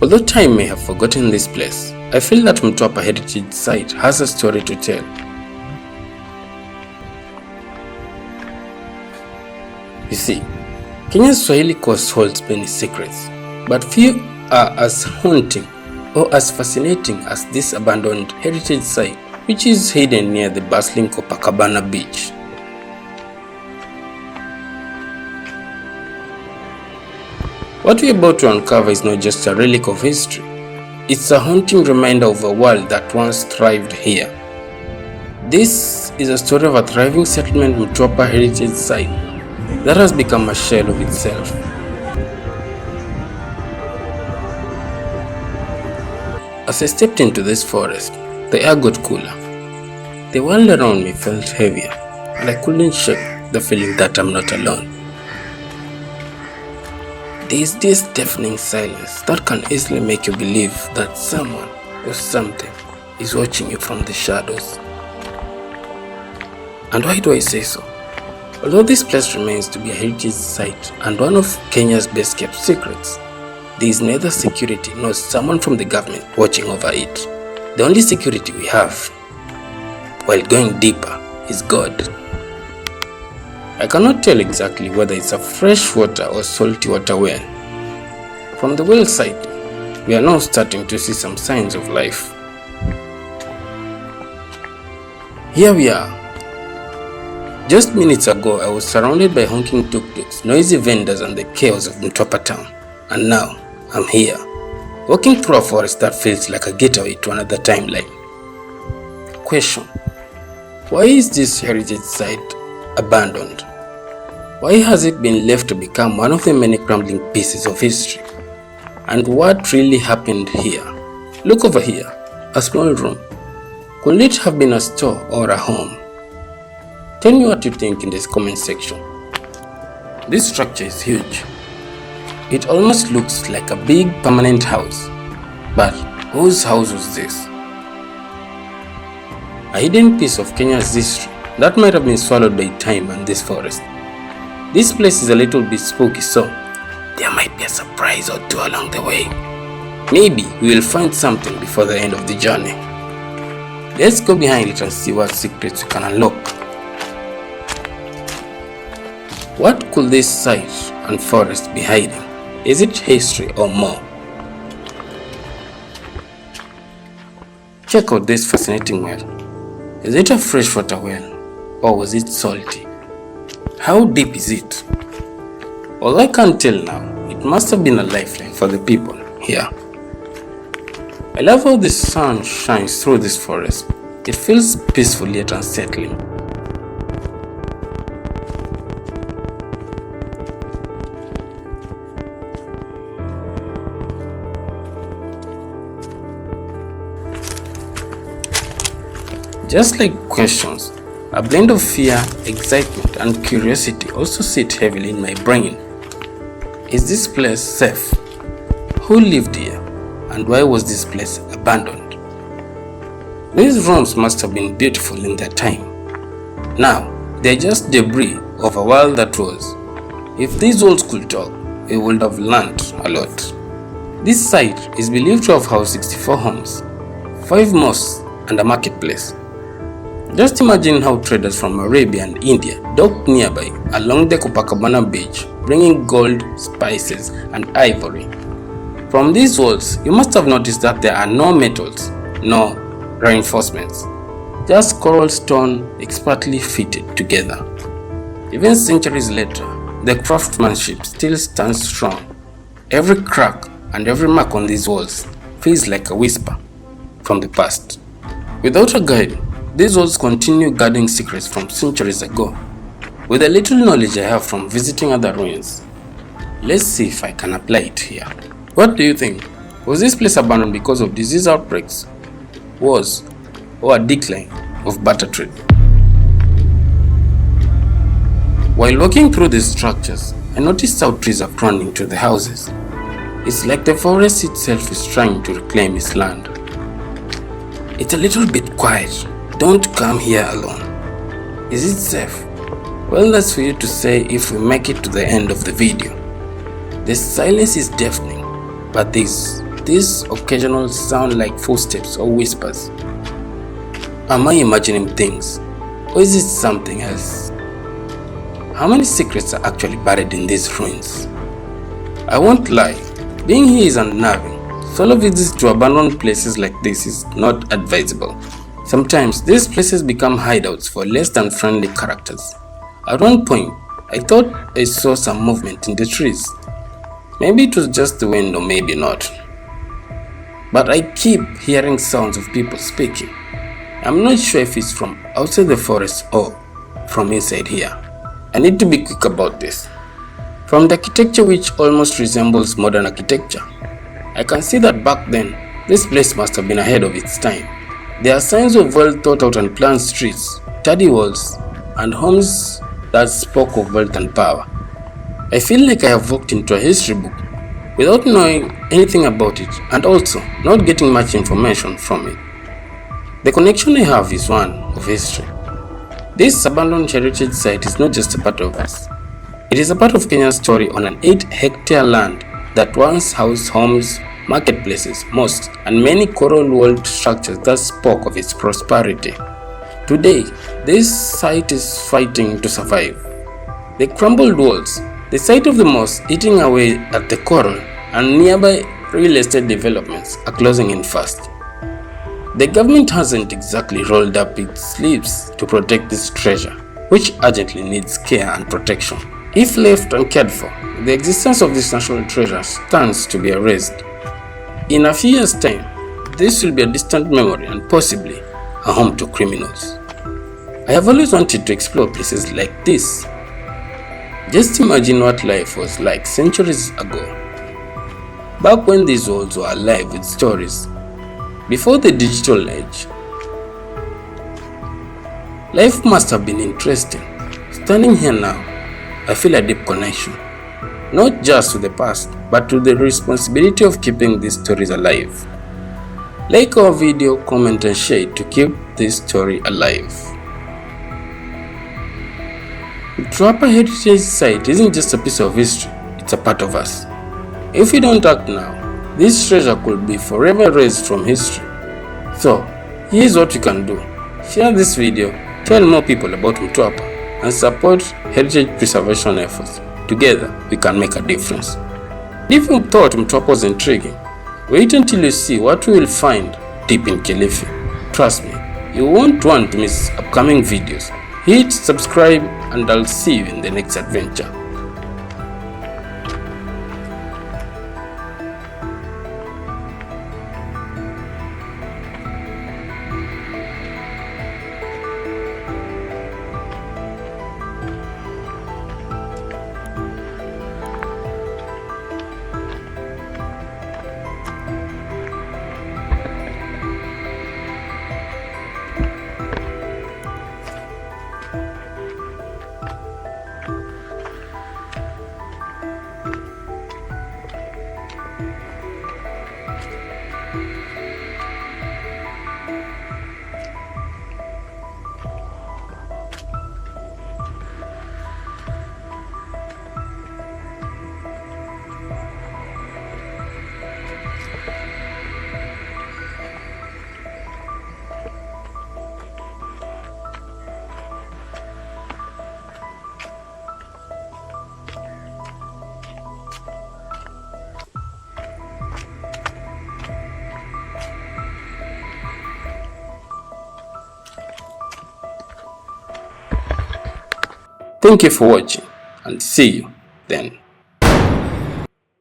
Although time may have forgotten this place, I feel that Mtwapa Heritage Site has a story to tell. You see, Kenya's Swahili coast holds many secrets, but few are as haunting or as fascinating as this abandoned heritage site, which is hidden near the bustling Copacabana beach. What we're about to uncover is not just a relic of history, it's a haunting reminder of a world that once thrived here. This is a story of a thriving settlement, Mtwapa Heritage Site, that has become a shell of itself. As I stepped into this forest, the air got cooler. The world around me felt heavier, and I couldn't shake the feeling that I'm not alone. There is this deafening silence that can easily make you believe that someone or something is watching you from the shadows. And why do I say so? Although this place remains to be a heritage site and one of Kenya's best kept secrets, there is neither security nor someone from the government watching over it. The only security we have, while going deeper, is God. I cannot tell exactly whether it's a freshwater or salty water well. From the well side, we are now starting to see some signs of life. Here we are. Just minutes ago, I was surrounded by honking tuk-tuks, noisy vendors and the chaos of Mtwapa town. And now, I'm here, walking through a forest that feels like a getaway to another timeline. Question: why is this heritage site abandoned? Why has it been left to become one of the many crumbling pieces of history? And what really happened here? Look over here, a small room. Could it have been a store or a home? Tell me what you think in this comment section. This structure is huge. It almost looks like a big permanent house. But whose house was this? A hidden piece of Kenya's history that might have been swallowed by time and this forest. This place is a little bit spooky, so there might be a surprise or two along the way. Maybe we will find something before the end of the journey. Let's go behind it and see what secrets we can unlock. What could this site and forest be hiding? Is it history or more? Check out this fascinating well. Is it a freshwater well or was it salty? How deep is it? All I can tell now, it must have been a lifeline for the people here. I love how the sun shines through this forest. It feels peaceful yet unsettling. Just like questions, a blend of fear, excitement, and curiosity also sit heavily in my brain. Is this place safe? Who lived here? And why was this place abandoned? These rooms must have been beautiful in their time. Now, they're just debris of a world that was. If these walls could talk, we would have learned a lot. This site is believed to have housed 64 homes, 5 mosques, and a marketplace. Just imagine how traders from Arabia and India docked nearby along the Copacabana beach, bringing gold, spices, and ivory. From these walls, you must have noticed that there are no metals, no reinforcements, just coral stone expertly fitted together. Even centuries later, the craftsmanship still stands strong. Every crack and every mark on these walls feels like a whisper from the past. Without a guide, these walls continue guarding secrets from centuries ago. With the little knowledge I have from visiting other ruins, let's see if I can apply it here. What do you think? Was this place abandoned because of disease outbreaks, wars, or a decline of barter trade? While walking through these structures, I noticed how trees are crowning to the houses. It's like the forest itself is trying to reclaim its land. It's a little bit quiet. Don't come here alone. Is it safe? Well, that's for you to say if we make it to the end of the video. The silence is deafening, but there's these occasional sound like footsteps or whispers. Am I imagining things, or is it something else? How many secrets are actually buried in these ruins? I won't lie, being here is unnerving. Solo visits to abandoned places like this is not advisable. Sometimes these places become hideouts for less than friendly characters. At one point, I thought I saw some movement in the trees. Maybe it was just the wind or maybe not. But I keep hearing sounds of people speaking. I'm not sure if it's from outside the forest or from inside here. I need to be quick about this. From the architecture, which almost resembles modern architecture, I can see that back then, this place must have been ahead of its time. There are signs of well thought out and planned streets, sturdy walls, and homes that spoke of wealth and power. I feel like I have walked into a history book without knowing anything about it and also not getting much information from it. The connection I have is one of history. This abandoned heritage site is not just a part of us. It is a part of Kenya's story on an 8-hectare land that once housed homes, marketplaces, mosques, and many coral-walled structures that spoke of its prosperity. Today, this site is fighting to survive. The crumbled walls, the site of the mosque eating away at the coral, and nearby real estate developments are closing in fast. The government hasn't exactly rolled up its sleeves to protect this treasure, which urgently needs care and protection. If left uncared for, the existence of this national treasure stands to be erased. In a few years' time, this will be a distant memory and possibly a home to criminals. I have always wanted to explore places like this. Just imagine what life was like centuries ago, back when these walls were alive with stories, before the digital age. Life must have been interesting. Standing here now, I feel a deep connection, not just to the past, but to the responsibility of keeping these stories alive. Like our video, comment and share to keep this story alive. Mtwapa Heritage Site isn't just a piece of history, it's a part of us. If we don't act now, this treasure could be forever erased from history. So, here's what you can do. Share this video, tell more people about Mtwapa, and support heritage preservation efforts. Together, we can make a difference. If you thought Mtwapa was intriguing, wait until you see what we will find deep in Kilifi. Trust me, you won't want to miss upcoming videos. Hit subscribe and I'll see you in the next adventure. Thank you for watching and see you then.